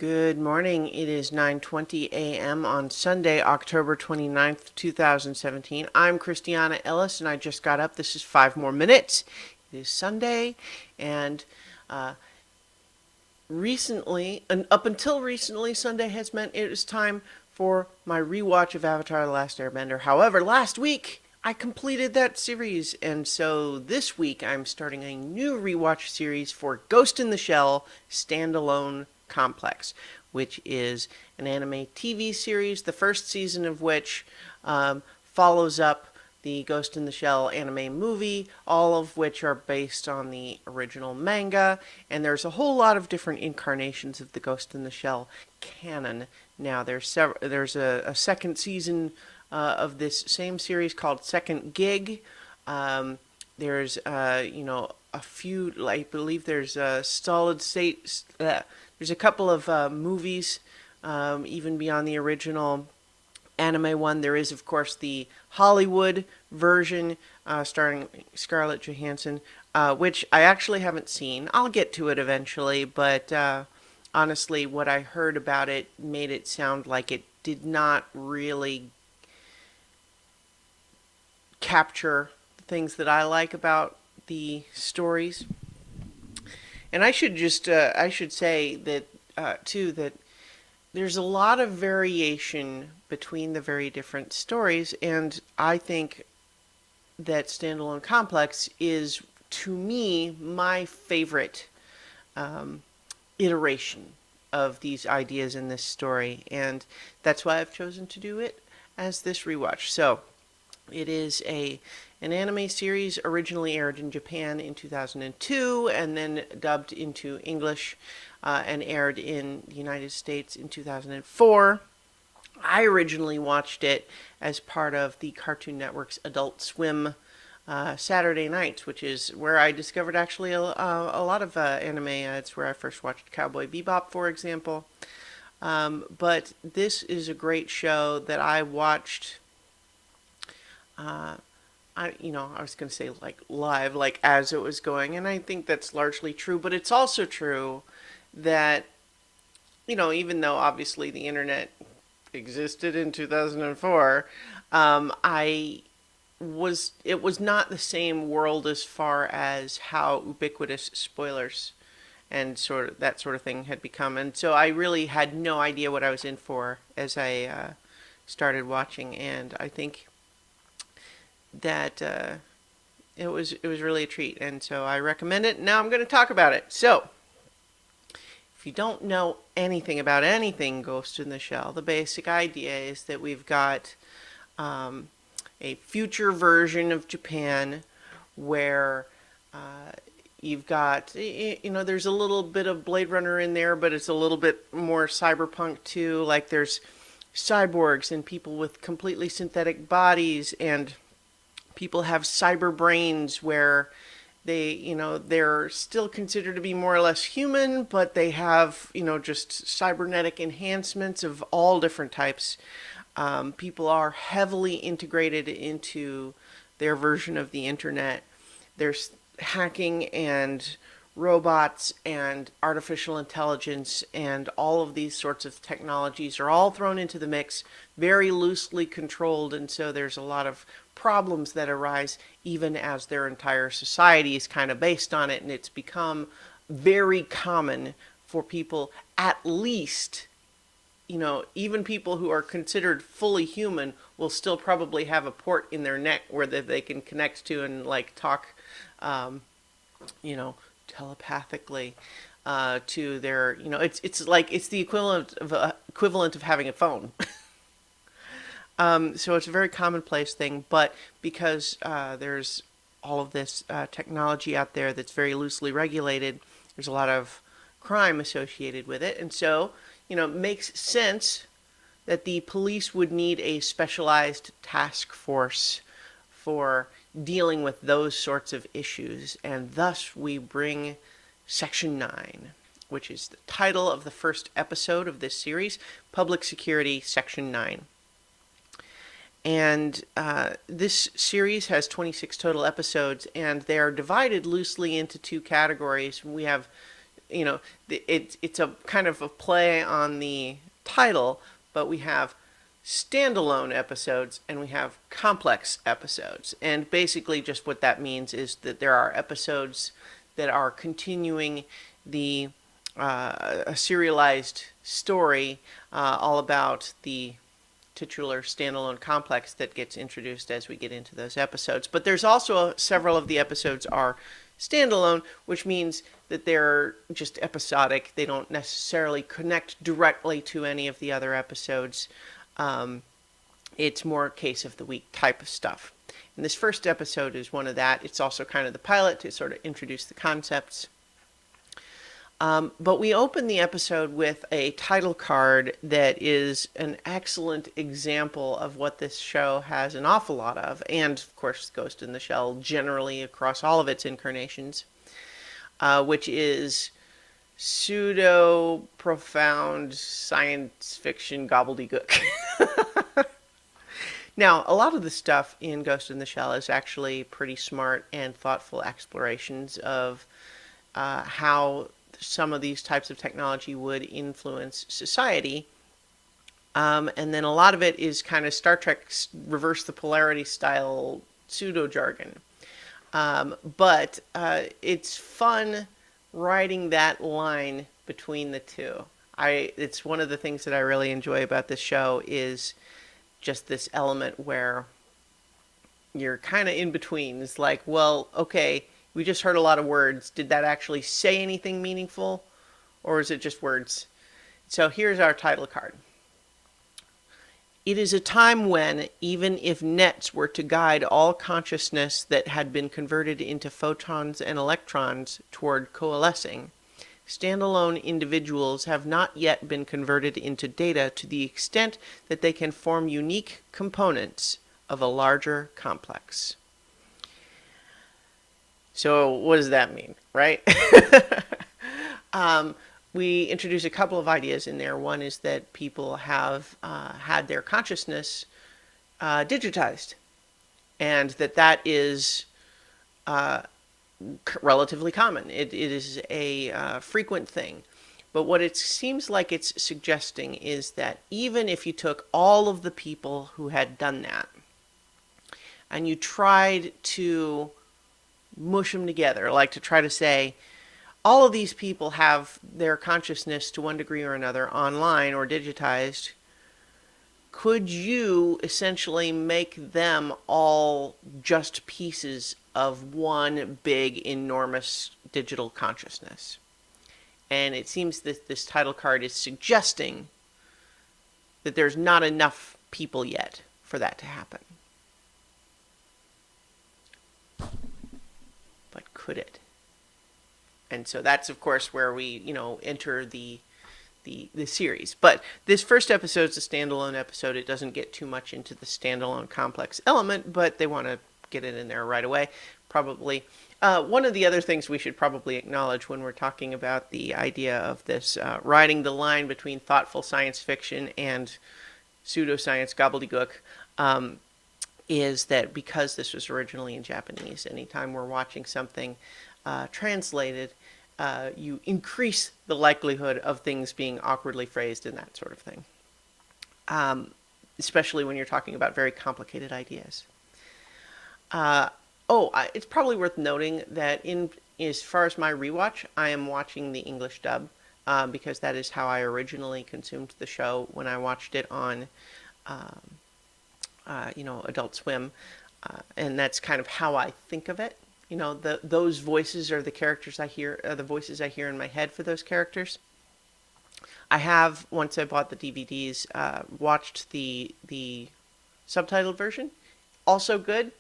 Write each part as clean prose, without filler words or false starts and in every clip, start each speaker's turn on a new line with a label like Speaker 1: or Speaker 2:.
Speaker 1: Good morning. It is 9:20 a.m. on Sunday, October 29th, 2017. I'm Christiana Ellis and I just got up. This is 5 more minutes. It is Sunday, and uh, up until recently, Sunday has meant it is time for my rewatch of Avatar: The Last Airbender. However, last week I completed that series, and so this week I'm starting a new rewatch series for Ghost in the Shell Standalone Complex, which is an anime TV series, the first season of which follows up the Ghost in the Shell anime movie, all of which are based on the original manga, and there's a whole lot of different incarnations of the Ghost in the Shell canon. Now there's a second season of this same series called Second Gig. There's a few, I believe there's a solid state. There's a couple of movies, even beyond the original anime one. There is, of course, the Hollywood version starring Scarlett Johansson, which I actually haven't seen. I'll get to it eventually, but honestly, what I heard about it made it sound like it did not really capture the things that I like about the stories. And I should say that too, that there's a lot of variation between the very different stories, and I think that Standalone Complex is, to me, my favorite iteration of these ideas in this story, and that's why I've chosen to do it as this rewatch. So, it is an anime series originally aired in Japan in 2002 and then dubbed into English and aired in the United States in 2004. I originally watched it as part of the Cartoon Network's Adult Swim Saturday nights, which is where I discovered actually a lot of anime. It's where I first watched Cowboy Bebop, for example. But this is a great show that I watched. I was going to say like live, like as it was going, and I think that's largely true. But it's also true that, even though obviously the internet existed in 2004, it was not the same world as far as how ubiquitous spoilers and that sort of thing had become. And so I really had no idea what I was in for as I started watching, and I think that it was really a treat, and so I recommend it. Now I'm going to talk about it. So, if you don't know anything about anything Ghost in the Shell, the basic idea is that we've got a future version of Japan where you've got, there's a little bit of Blade Runner in there, but it's a little bit more cyberpunk too. Like there's cyborgs and people with completely synthetic bodies, and people have cyber brains where they're still considered to be more or less human, but they have, just cybernetic enhancements of all different types. People are heavily integrated into their version of the internet. There's hacking and robots and artificial intelligence, and all of these sorts of technologies are all thrown into the mix, very loosely controlled, and so there's a lot of problems that arise even as their entire society is kind of based on it, and it's become very common for people, at least, even people who are considered fully human will still probably have a port in their neck where they can connect to and like talk, telepathically to their, it's like it's the equivalent of having a phone. So it's a very commonplace thing, but because there's all of this technology out there that's very loosely regulated, there's a lot of crime associated with it, and so it makes sense that the police would need a specialized task force for dealing with those sorts of issues, and thus we bring Section 9, which is the title of the first episode of this series, Public Security Section 9. And this series has 26 total episodes, and they are divided loosely into two categories. We have you know, it's a kind of a play on the title, but we have standalone episodes and we have complex episodes. And basically, just what that means is that there are episodes that are continuing the a serialized story all about the titular standalone complex that gets introduced as we get into those episodes. But there's also several of the episodes are standalone, which means that they're just episodic. They don't necessarily connect directly to any of the other episodes. It's more a case of the week type of stuff. And this first episode is one of that. It's also kind of the pilot to sort of introduce the concepts. But we open the episode with a title card that is an excellent example of what this show has an awful lot of, and of course Ghost in the Shell generally across all of its incarnations, which is pseudo profound science fiction gobbledygook. Now, a lot of the stuff in Ghost in the Shell is actually pretty smart and thoughtful explorations of how some of these types of technology would influence society. And then a lot of it is kind of Star Trek reverse the polarity style pseudo jargon. But it's fun riding that line between the two. It's one of the things that I really enjoy about this show is just this element where you're kind of in between. It's like, well, okay, we just heard a lot of words. Did that actually say anything meaningful? Or is it just words? So here's our title card. It is a time when, even if nets were to guide all consciousness that had been converted into photons and electrons toward coalescing, standalone individuals have not yet been converted into data to the extent that they can form unique components of a larger complex. So what does that mean, right? We introduce a couple of ideas in there. One is that people have had their consciousness digitized, and that is relatively common. It is a frequent thing. But what it seems like it's suggesting is that even if you took all of the people who had done that and you tried to mush them together, like to try to say, all of these people have their consciousness to one degree or another online or digitized, could you essentially make them all just pieces of one big, enormous digital consciousness? And it seems that this title card is suggesting that there's not enough people yet for that to happen. But could it? And so that's, of course, where we, enter the series. But this first episode is a standalone episode. It doesn't get too much into the standalone complex element, but they want to get it in there right away, probably. One of the other things we should probably acknowledge when we're talking about the idea of this riding the line between thoughtful science fiction and pseudoscience gobbledygook is that because this was originally in Japanese, anytime we're watching something translated, you increase the likelihood of things being awkwardly phrased and that sort of thing, especially when you're talking about very complicated ideas. It's probably worth noting that as far as my rewatch, I am watching the English dub because that is how I originally consumed the show when I watched it on, Adult Swim, and that's kind of how I think of it. Those voices are the characters I hear, the voices I hear in my head for those characters. I have, once I bought the DVDs, watched the subtitled version. Also good.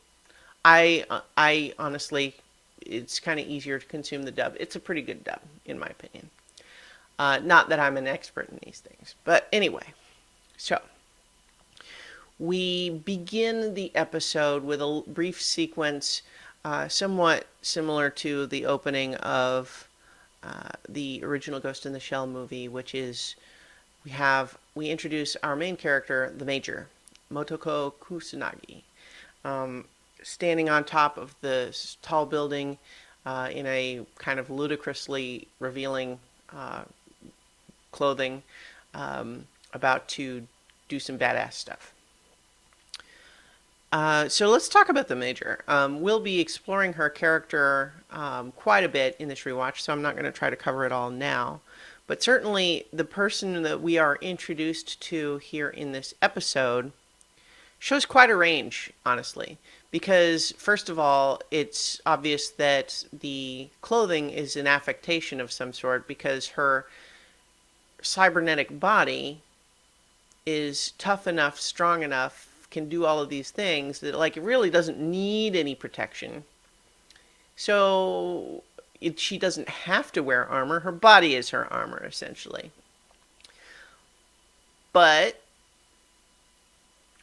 Speaker 1: I honestly, it's kind of easier to consume the dub. It's a pretty good dub, in my opinion. Not that I'm an expert in these things. But anyway, so we begin the episode with a brief sequence somewhat similar to the opening of the original Ghost in the Shell movie, which is we introduce our main character, the Major, Motoko Kusanagi, standing on top of the tall building in a kind of ludicrously revealing clothing, about to do some badass stuff. So let's talk about the Major. We'll be exploring her character quite a bit in this rewatch, so I'm not going to try to cover it all now. But certainly the person that we are introduced to here in this episode shows quite a range, honestly. Because, first of all, it's obvious that the clothing is an affectation of some sort because her cybernetic body is tough enough, strong enough, can do all of these things that, like, it really doesn't need any protection. So she doesn't have to wear armor. Her body is her armor, essentially. But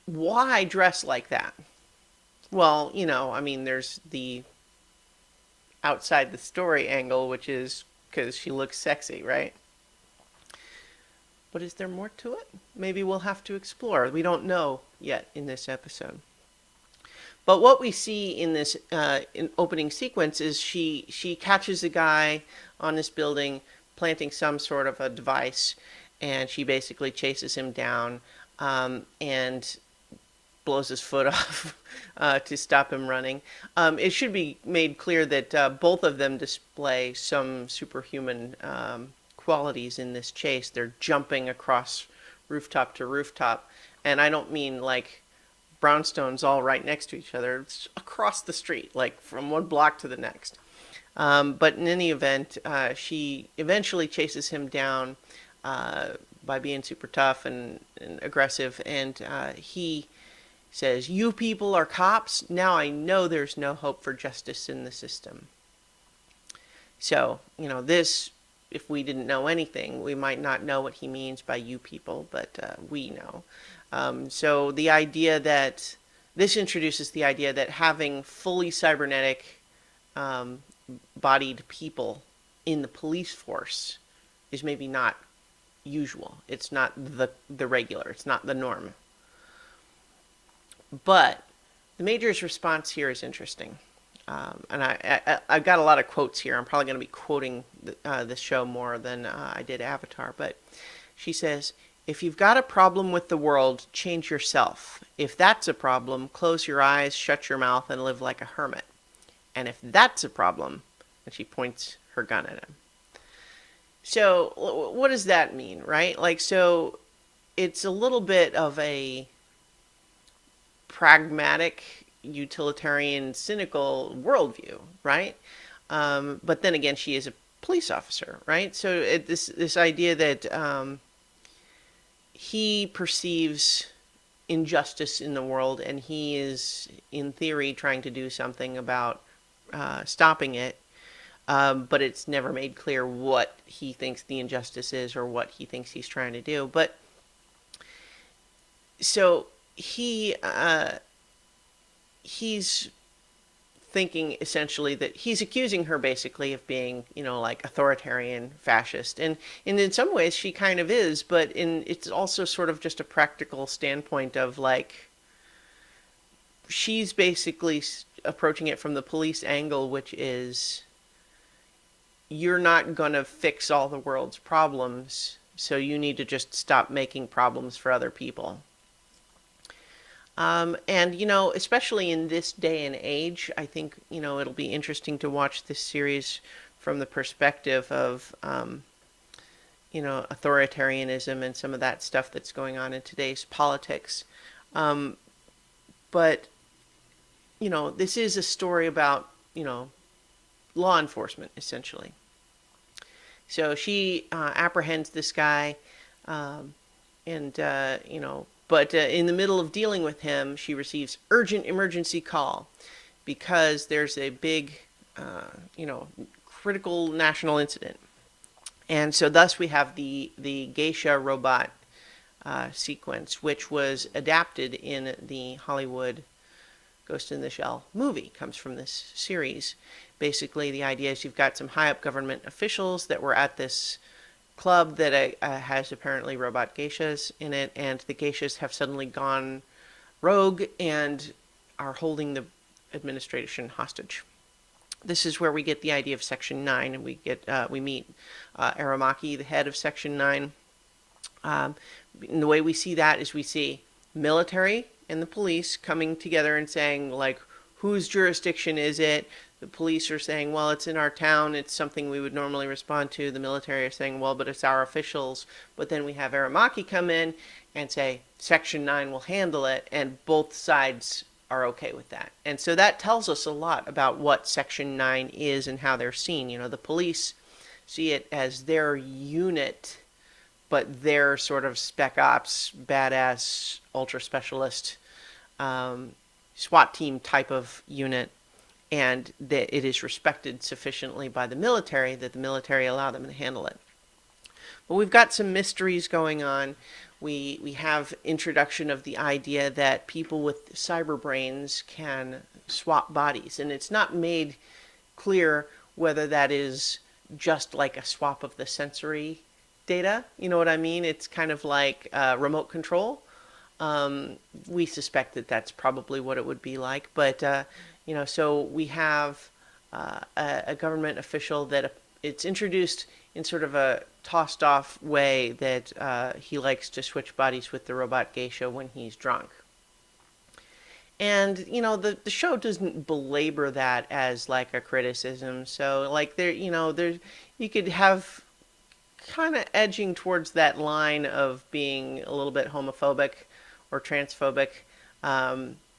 Speaker 1: why dress like that? Well, I mean, there's the outside the story angle, which is because she looks sexy, right? But is there more to it? Maybe we'll have to explore. We don't know yet in this episode. But what we see in this in opening sequence is she catches a guy on this building planting some sort of a device, and she basically chases him down and blows his foot off to stop him running. It should be made clear that both of them display some superhuman qualities in this chase. They're jumping across rooftop to rooftop, and I don't mean like brownstones all right next to each other. It's across the street, like from one block to the next. But in any event, she eventually chases him down by being super tough and aggressive, and he says, "You people are cops. Now I know there's no hope for justice in the system." So, this, if we didn't know anything, we might not know what he means by "you people," but we know. So the idea that this introduces the idea that having fully cybernetic bodied people in the police force is maybe not usual. It's not the regular. It's not the norm. But the Major's response here is interesting. And I've got a lot of quotes here. I'm probably going to be quoting this show more than I did Avatar. But she says, "If you've got a problem with the world, change yourself. If that's a problem, close your eyes, shut your mouth, and live like a hermit. And if that's a problem," and she points her gun at him. So what does that mean, right? Like, so it's a little bit of a pragmatic, utilitarian, cynical worldview, right? But then again, she is a police officer, right? So this idea that he perceives injustice in the world, and he is, in theory, trying to do something about stopping it, but it's never made clear what he thinks the injustice is or what he thinks he's trying to do. But so he's thinking essentially that he's accusing her basically of being, like authoritarian, fascist. And in some ways she kind of is, but it's also sort of just a practical standpoint of like, she's basically approaching it from the police angle, which is, you're not going to fix all the world's problems, so you need to just stop making problems for other people. And, especially in this day and age, I think, it'll be interesting to watch this series from the perspective of, authoritarianism and some of that stuff that's going on in today's politics. But, this is a story about, law enforcement, essentially. So she apprehends this guy, and, but in the middle of dealing with him, she receives urgent emergency call because there's a big, critical national incident. And so thus we have the geisha robot sequence, which was adapted in the Hollywood Ghost in the Shell movie. Comes from this series. Basically, the idea is you've got some high-up government officials that were at this club that has apparently robot geishas in it, and the geishas have suddenly gone rogue and are holding the administration hostage. This is where we get the idea of Section 9, and we meet Aramaki, the head of Section 9. And the way we see that is we see military and the police coming together and saying, like, whose jurisdiction is it? The police are saying, well, it's in our town. It's something we would normally respond to. The military are saying, well, but it's our officials. But then we have Aramaki come in and say, Section 9 will handle it. And both sides are okay with that. And so that tells us a lot about what Section 9 is and how they're seen. You know, the police see it as their unit, but they're sort of spec ops, badass, ultra specialist, SWAT team type of unit, and that it is respected sufficiently by the military that the military allow them to handle it. But we've got some mysteries going on. We have introduction of the idea that people with cyber brains can swap bodies, and it's not made clear whether that is just like a swap of the sensory data. You know what I mean? It's kind of like remote control. We suspect that that's probably what it would be like. But, so we have a government official that it's introduced in sort of a tossed off way that he likes to switch bodies with the robot geisha when he's drunk. And, the show doesn't belabor that as like a criticism. So like you could have kind of edging towards that line of being a little bit homophobic or transphobic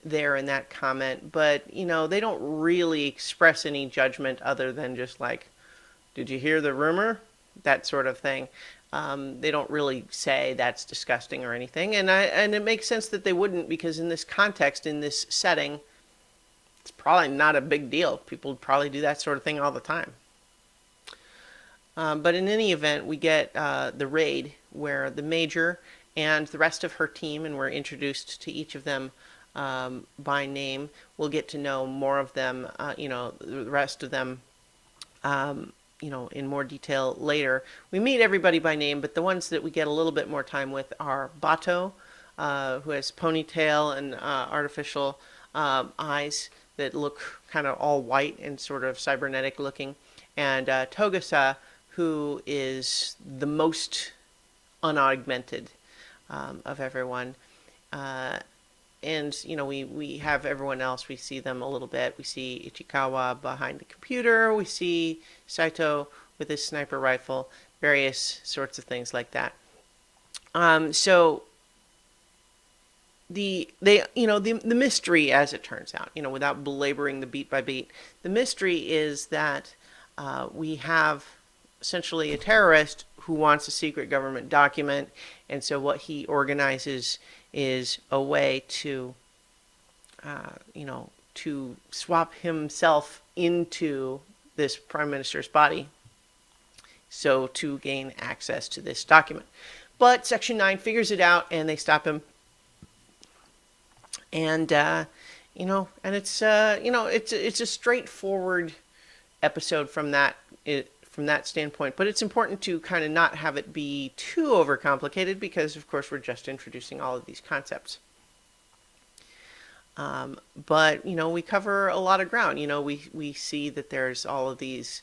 Speaker 1: there in that comment. But, they don't really express any judgment other than just like, did you hear the rumor? That sort of thing. They don't really say that's disgusting or anything. And it makes sense that they wouldn't, because in this context, in this setting, it's probably not a big deal. People probably do that sort of thing all the time. But in any event, we get the raid where the Major and the rest of her team, and we're introduced to each of them by name. We'll get to know more of them, the rest of them, in more detail later. We meet everybody by name, but the ones that we get a little bit more time with are Bato, who has ponytail and artificial eyes that look kind of all white and sort of cybernetic looking, and Togasa, who is the most unaugmented of everyone. And, we have everyone else. We see them a little bit. We see Ichikawa behind the computer. We see Saito with his sniper rifle, various sorts of things like that. So the mystery, as it turns out, without belaboring the beat by beat, the mystery is that we have essentially a terrorist who wants a secret government document, and so what he organizes is a way to, to swap himself into this prime minister's body, so to gain access to this document. But Section 9 figures it out, and they stop him. And and it's it's a straightforward episode from that standpoint, but it's important to kind of not have it be too overcomplicated, because of course we're just introducing all of these concepts. But we cover a lot of ground. We see that there's all of these,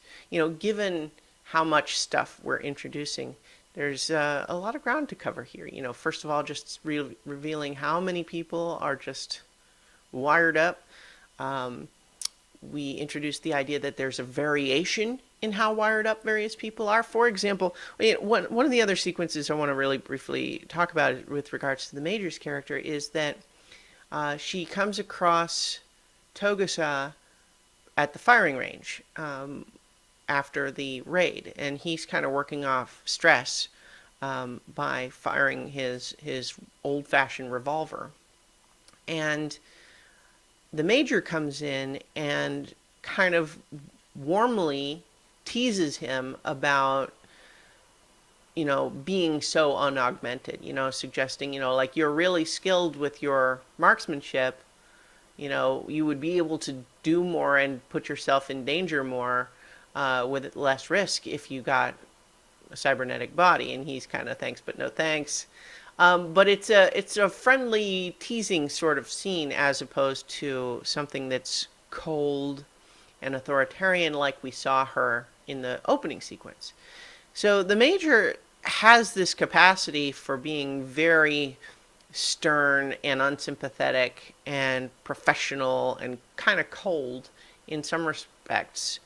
Speaker 1: given how much stuff we're introducing, there's a lot of ground to cover here. First of all, just revealing how many people are just wired up. We introduced the idea that there's a variation in how wired up various people are. For example, one of the other sequences I want to really briefly talk about with regards to the Major's character is that she comes across Togasa at the firing range after the raid, and he's kind of working off stress by firing his old-fashioned revolver. And the Major comes in and kind of warmly teases him about, being so unaugmented, suggesting, like, you're really skilled with your marksmanship, you would be able to do more and put yourself in danger more with less risk if you got a cybernetic body. And he's kind of thanks, but no thanks. But it's a friendly teasing sort of scene, as opposed to something that's cold and authoritarian like we saw her in the opening sequence. So the Major has this capacity for being very stern and unsympathetic and professional and kind of cold in some respects,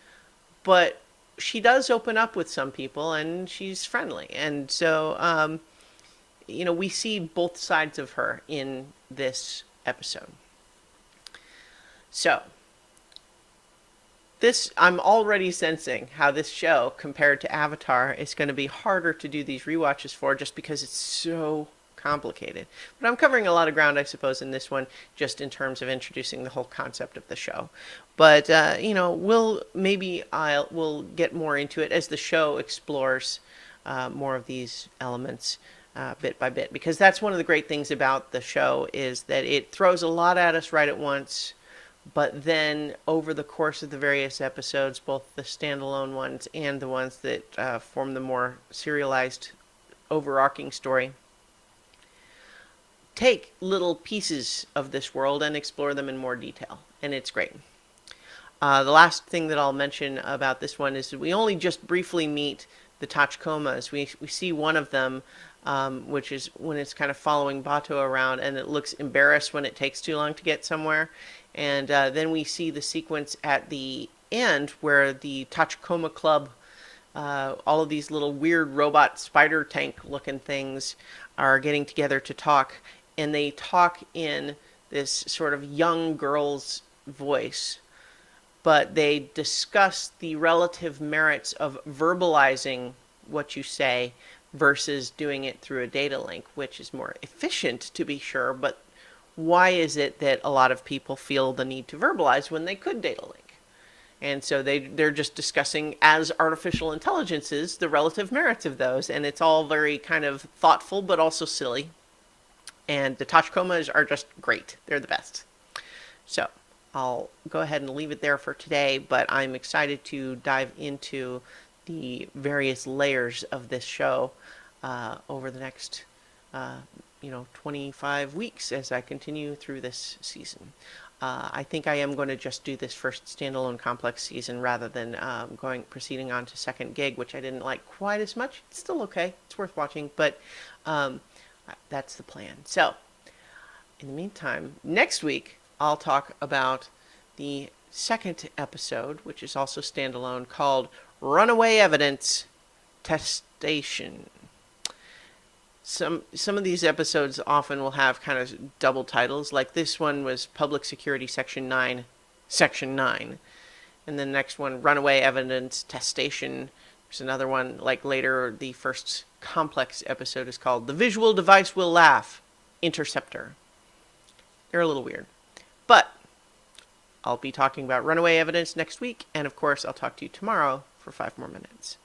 Speaker 1: but she does open up with some people and she's friendly. And so, we see both sides of her in this episode. So, I'm already sensing how this show, compared to Avatar, is going to be harder to do these rewatches for, just because it's so complicated. But I'm covering a lot of ground, I suppose, in this one, just in terms of introducing the whole concept of the show. But we'll get more into it as the show explores more of these elements bit by bit, because that's one of the great things about the show, is that it throws a lot at us right at once. But then, over the course of the various episodes, both the standalone ones and the ones that form the more serialized, overarching story, take little pieces of this world and explore them in more detail. And it's great. The last thing that I'll mention about this one is that we only just briefly meet the Tachikomas. We see one of them, which is when it's kind of following Bato around, and it looks embarrassed when it takes too long to get somewhere. And then we see the sequence at the end where the Tachikoma Club, all of these little weird robot spider tank looking things, are getting together to talk. And they talk in this sort of young girl's voice. But they discuss the relative merits of verbalizing what you say versus doing it through a data link, which is more efficient, to be sure, but why is it that a lot of people feel the need to verbalize when they could data link? And so they're just discussing, as artificial intelligences, the relative merits of those, and it's all very kind of thoughtful but also silly. And the Tachikomas are just great. They're the best. So I'll go ahead and leave it there for today, but I'm excited to dive into the various layers of this show over the next 25 weeks as I continue through this season. I think I am going to just do this first standalone complex season rather than proceeding on to second gig, which I didn't like quite as much. It's still okay. It's worth watching, but that's the plan. So, in the meantime, next week I'll talk about the second episode, which is also standalone, called Runaway Evidence Testation. Some of these episodes often will have kind of double titles, like this one was Public Security Section 9, Section 9. And the next one, Runaway Evidence Testation. There's another one, like later, the first complex episode is called The Visual Device Will Laugh, Interceptor. They're a little weird. But I'll be talking about Runaway Evidence next week, and of course I'll talk to you tomorrow for 5 more minutes.